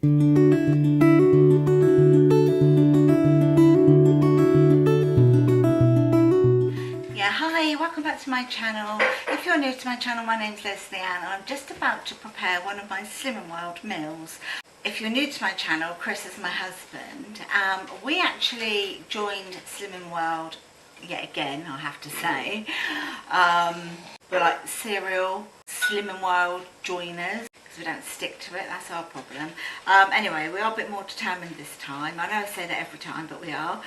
Yeah, hi, welcome back to my channel. If you're new to my channel, my name's Lesleyanne and I'm just about to prepare one of my Slim and Wild meals. If you're new to my channel, Chris is my husband. We actually joined Slim and Wild yet again, I have to say. We're like serial Slim and Wild joiners. We don't stick to it, that's our problem. Anyway, we are a bit more determined this time. I know I say that every time, but we are.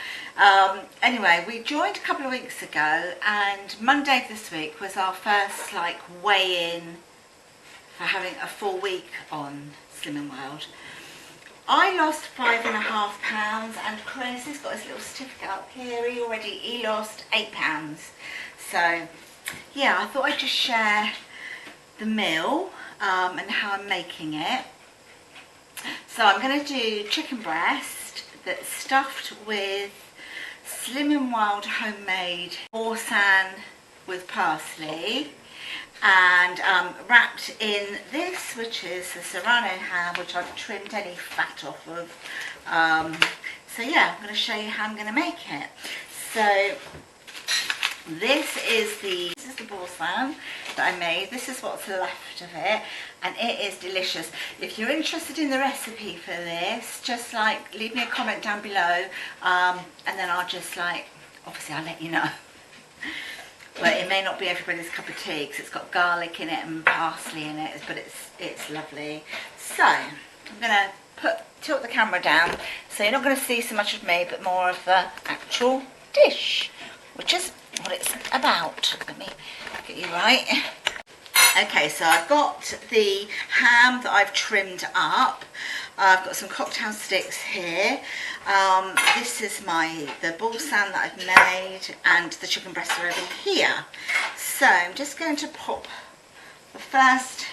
Anyway, we joined a couple of weeks ago, and Monday this week was our first like weigh-in for having a full week on Slim and Wild. I lost 5.5 pounds, and Chris has got his little certificate up here. He lost 8 pounds. So yeah, I thought I'd just share the meal and how I'm making it. So I'm going to do chicken breast that's stuffed with Slim and Wild homemade boursin with parsley, and wrapped in this, which is the serrano ham, which I've trimmed any fat off of. So yeah, I'm going to show you how I'm going to make it. So this is the boursin that I made. This is what's left of it, and it is delicious. If you're interested in the recipe for this, just like leave me a comment down below, and then I'll just obviously I'll let you know. But it may not be everybody's cup of tea because it's got garlic in it and parsley in it, but it's lovely. So I'm gonna tilt the camera down so you're not going to see so much of me but more of the actual dish, which is what it's about. Let me get you right. Okay, so I've got the ham that I've trimmed up. I've got some cocktail sticks here. This is the boursin that I've made, and the chicken breasts are over here. So I'm just going to pop the first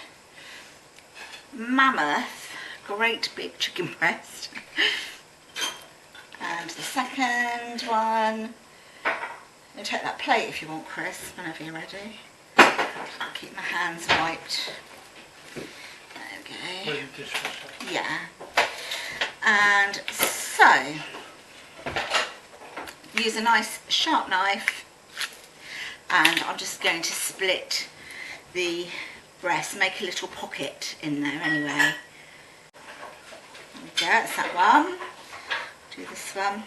mammoth, great big chicken breast, and the second one. You take that plate if you want, Chris, whenever you're ready. I'll keep my hands wiped. Okay. Yeah. And so, use a nice sharp knife, and I'm just going to split the breast, make a little pocket in there anyway. There we go, that's that one. Do this one.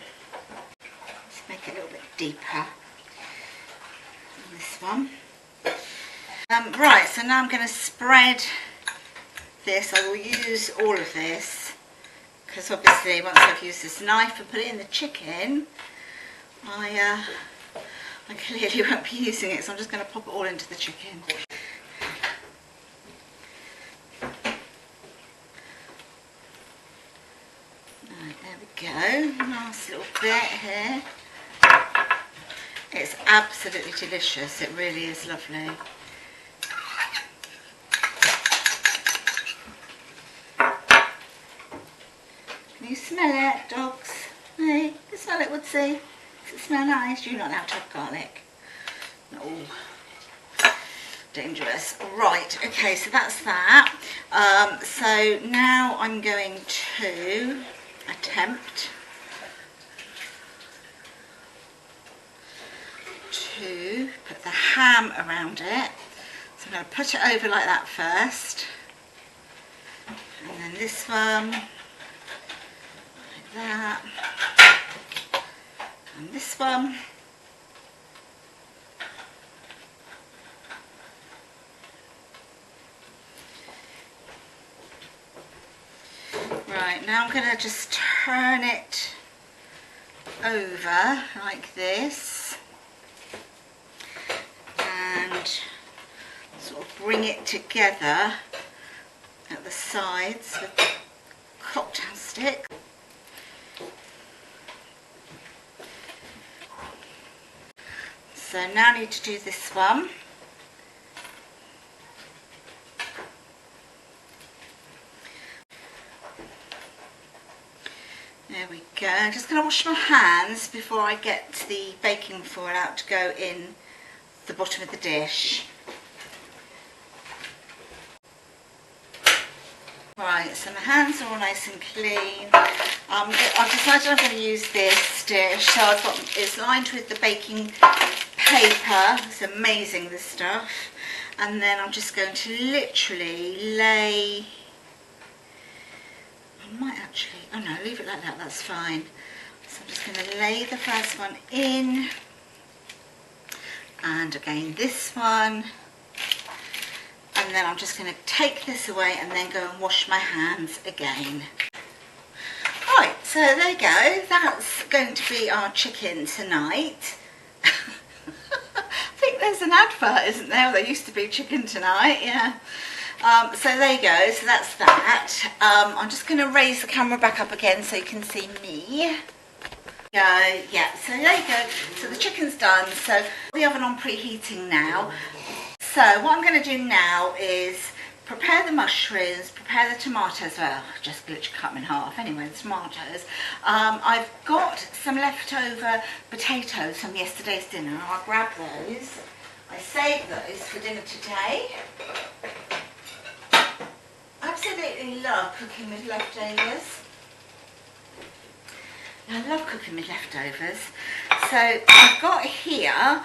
Let's make it a little bit deeper. This one. Right, so now I'm going to spread this. I will use all of this because obviously once I've used this knife and put it in the chicken, I clearly won't be using it, so I'm just going to pop it all into the chicken. Right, there we go. Nice little bit here. It's absolutely delicious. It really is lovely. Can you smell it, dogs? Hey, you smell it, Woodsy? Does it smell nice? You're not allowed to have garlic. No. Dangerous. Right, okay, so that's that. So now I'm going to attempt to put the ham around it. So I'm going to put it over like that first, and then this one like that, and this one, right. Now I'm going to just turn it over like this and sort of bring it together at the sides with the cocktail stick. So now I need to do this one. There we go. I'm just going to wash my hands before I get the baking foil out to go in the bottom of the dish. Right, Right, so my hands are all nice and clean. I've decided I'm going to use this dish. So it's lined with the baking paper. It's amazing, this stuff. And then I'm just going to literally lay, I might actually, oh no, leave it like that, that's fine. So I'm just going to lay the first one in, and again this one, and then I'm just going to take this away and then go and wash my hands again. Right, so there you go, that's going to be our chicken tonight. I think there's an advert, isn't there? There used to be chicken tonight, yeah. So there you go, so that's that. I'm just going to raise the camera back up again so you can see me. Yeah, so there you go. So the chicken's done, so the oven on preheating now. So what I'm going to do now is prepare the mushrooms, prepare the tomatoes. Well, just literally cut them in half anyway, the tomatoes. I've got some leftover potatoes from yesterday's dinner. I'll grab those. I saved those for dinner today. Absolutely love cooking with leftovers. I love cooking with leftovers. So I've got here,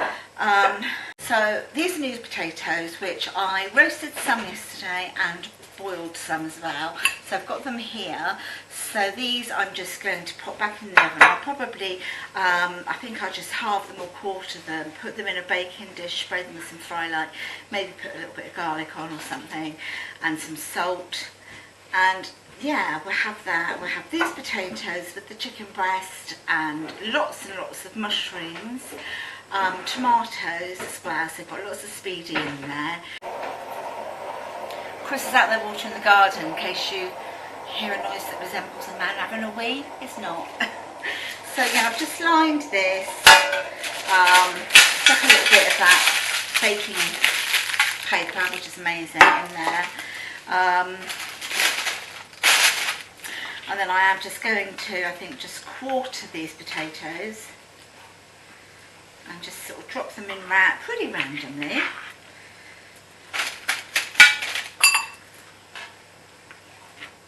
so these are new potatoes, which I roasted some yesterday and boiled some as well. So I've got them here. So these I'm just going to pop back in the oven. I'll probably, I think I'll just halve them or quarter them, put them in a baking dish, spray them with some fry light, maybe put a little bit of garlic on or something, and some salt. And yeah, we'll have that. We'll have these potatoes with the chicken breast and lots of mushrooms, tomatoes as well, so I've got lots of speedy in there. Chris is out there watering the garden in case you hear a noise that resembles a man having a wee. It's not. So yeah, I've just lined this, stuck a little bit of that baking paper, which is amazing, in there. And then I am just going to, I think, just quarter these potatoes and just sort of drop them in pretty randomly.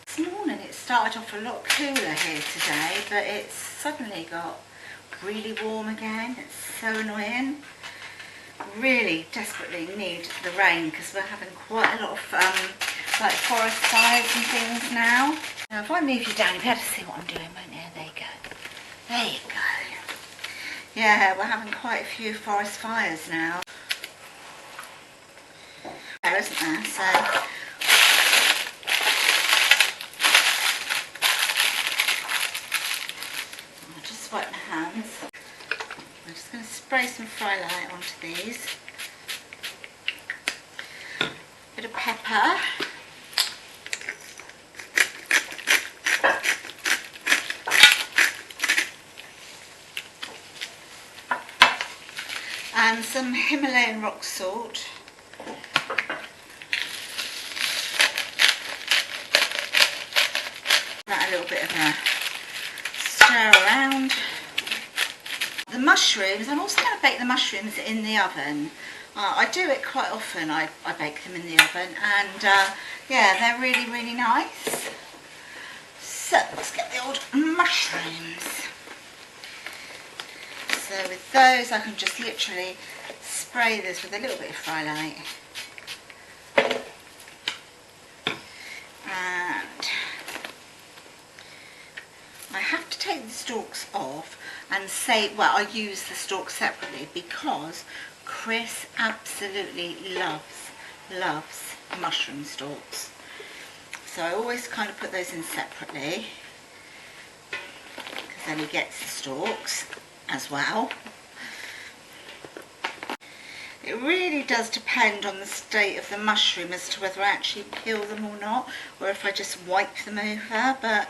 This morning it started off a lot cooler here today, but it's suddenly got really warm again. It's so annoying. Really desperately need the rain because we're having quite a lot of like forest fires and things now. Now if I move you down, you'll be able to see what I'm doing, won't you? There you go. There you go. Yeah, we're having quite a few forest fires now. There, isn't there? So I'll just wipe my hands. I'm just going to spray some fry light onto these. Bit of pepper. And some Himalayan rock salt. That a little bit of a stir around. The mushrooms, I'm also going to bake the mushrooms in the oven. I do it quite often, I bake them in the oven, and yeah, they're really, really nice. So let's get the old mushrooms. So with those I can just literally spray this with a little bit of fry light. And I have to take the stalks off and say, well, I use the stalks separately because Chris absolutely loves mushroom stalks. So I always kind of put those in separately because then he gets the stalks as well. It really does depend on the state of the mushroom as to whether I actually peel them or not, or if I just wipe them over, but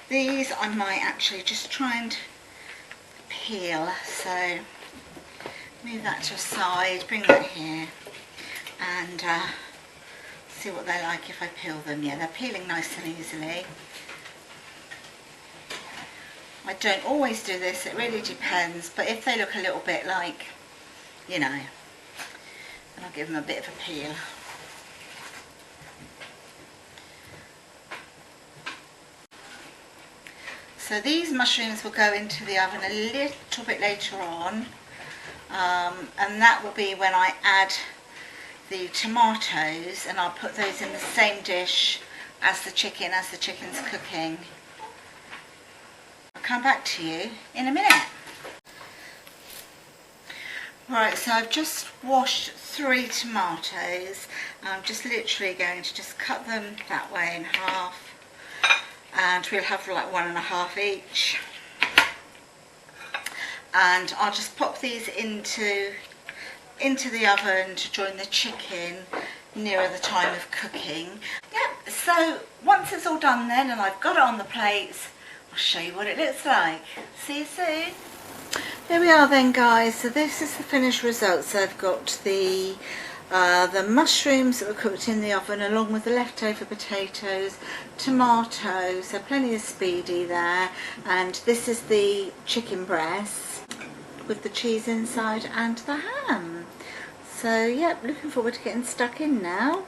these I might actually just try and peel. So move that to a side, bring that here, and see what they're like if I peel them. Yeah, they're peeling nice and easily. I don't always do this, it really depends, but if they look a little bit like, you know, then I'll give them a bit of a peel. So these mushrooms will go into the oven a little bit later on, and that will be when I add the tomatoes, and I'll put those in the same dish as the chicken's cooking. I'll come back to you in a minute. Right, so I've just washed 3 tomatoes. I'm just literally going to just cut them that way in half, and we'll have like 1.5 each. And I'll just pop these into the oven to join the chicken nearer the time of cooking. Yep, so once it's all done then and I've got it on the plates, I'll show you what it looks like. See you soon. There we are then, guys. So this is the finished result. So I've got the mushrooms that were cooked in the oven along with the leftover potatoes, tomatoes, so plenty of speedy there, and this is the chicken breast with the cheese inside and the ham. So yep, looking forward to getting stuck in now.